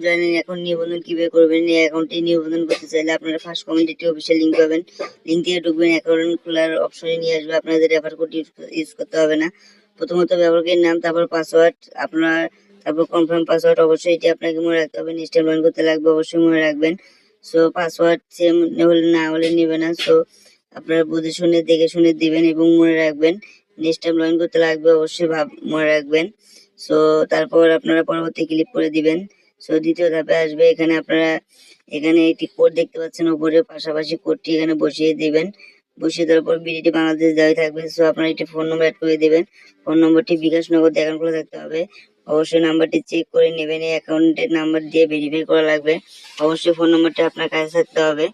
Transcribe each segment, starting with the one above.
জানেন এখন নিবন্ধন কিভাবে করবেন। এই অ্যাকাউন্টে নিবন্ধন করতে চাইলে আপনারা ফার্স্ট কমেন্টে একটি অফিসিয়াল লিঙ্ক পাবেন। লিঙ্ক থেকে ঢুকবেন, অ্যাকাউন্ট খোলার অপশনে নিয়ে আসবে। আপনাদের রেফার কোড ইউজ করতে হবে না। প্রথমত ব্যবহারকারীর নাম, তারপর পাসওয়ার্ড আপনার, তারপর কনফার্ম পাসওয়ার্ড। অবশ্যই এটি আপনাকে মনে রাখতে হবে। নেক্সট টাইম লগ ইন করতে লাগবে, অবশ্যই মনে রাখবেন। সো পাসওয়ার্ড সেম হলে না হলে নেবে না। সো আপনারা বুঝে শুনে দেখে শুনে দিবেন এবং মনে রাখবেন। নেক্সট টাইম লগ ইন করতে লাগবে, অবশ্যই মনে রাখবেন। সো তারপর আপনারা পরবর্তী ক্লিক করে দিবেন। সো দ্বিতীয় ধাপে আসবে, এখানে আপনারা একটি কোড দেখতে পাচ্ছেন উপরে, পাশাপাশি কোডটি এখানে বসিয়ে দিবেন। বসিয়ে দেওয়ার পর বিডিটি বাংলাদেশ দেওয়া থাকবে। সো আপনারা একটি ফোন নম্বর অ্যাড করে দিবেন। ফোন নম্বরটি বিকাশ নগদ অ্যাকাউন্ট খোলা থাকতে হবে। অবশ্যই নাম্বারটি চেক করে নেবেন। এই অ্যাকাউন্টের নাম্বার দিয়ে ভেরিফাই করা লাগবে। অবশ্যই ফোন নম্বরটা আপনার কাছে থাকতে হবে।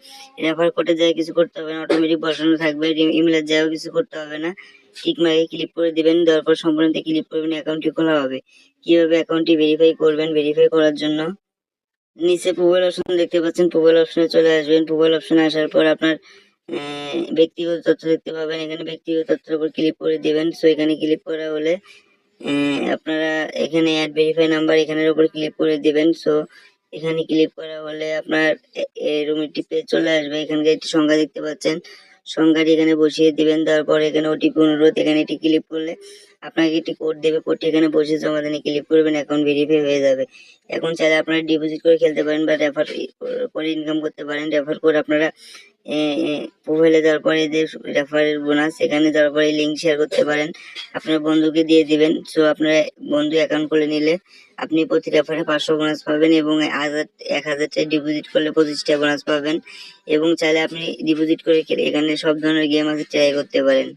রেফার কোডে যায় কিছু করতে হবে না, অটোমেটিক বসানো থাকবে। ইমেলের যায়ও কিছু করতে হবে না। টিক মার্কে ক্লিক করে দিবেন। দেওয়ার পর সম্পূর্ণতে ক্লিক করবেন, অ্যাকাউন্টটি খোলা হবে। কিভাবে অ্যাকাউন্টটি ভেরিফাই করবেন, ভেরিফাই করার জন্য নিচে প্রোফাইল অপশন দেখতে পাচ্ছেন, প্রোফাইল অপশনে চলে আসবেন। প্রোফাইল অপশনে আসার পর আপনার ব্যক্তিগত তথ্য দেখতে পাবেন। এখানে ব্যক্তিগত তথ্যের উপর ক্লিক করে দিবেন। সো এখানে ক্লিক করা হলে আপনারা এখানে অ্যাড ভেরিফাই নাম্বার এখানের উপর ক্লিক করে দিবেন। সো এখানে ক্লিক করা হলে আপনার রুমের টিপে চলে আসবে। এখানে একটি সংখ্যা দেখতে পাচ্ছেন, সংখ্যাটি এখানে বসিয়ে দিবেন। তারপর এখানে ওটিপি অনুরোধ, এখানে এটি ক্লিক করলে আপনাকে একটি কোড দেবে, কোডটি এখানে বসে জমা দিনে ক্লিক করবেন, অ্যাকাউন্ট ভেরিফাই হয়ে যাবে। এখন চাইলে আপনারা ডিপোজিট করে খেলতে পারেন বা রেফার করে ইনকাম করতে পারেন। রেফার করে আপনারা প্রোফাইলে যাওয়ার পরে যে রেফারের বোনাস, এখানে যাওয়ার পরে লিঙ্ক শেয়ার করতে পারেন, আপনার বন্ধুকে দিয়ে দিবেন। সো আপনার বন্ধু অ্যাকাউন্ট খুলে নিলে আপনি প্রতি রেফারে 500 বোনাস পাবেন এবং 1000 টাকা ডিপোজিট করলে 25টা বোনাস পাবেন। এবং চাইলে আপনি ডিপোজিট করে এখানে সব ধরনের গেম আছে ট্রাই করতে পারেন।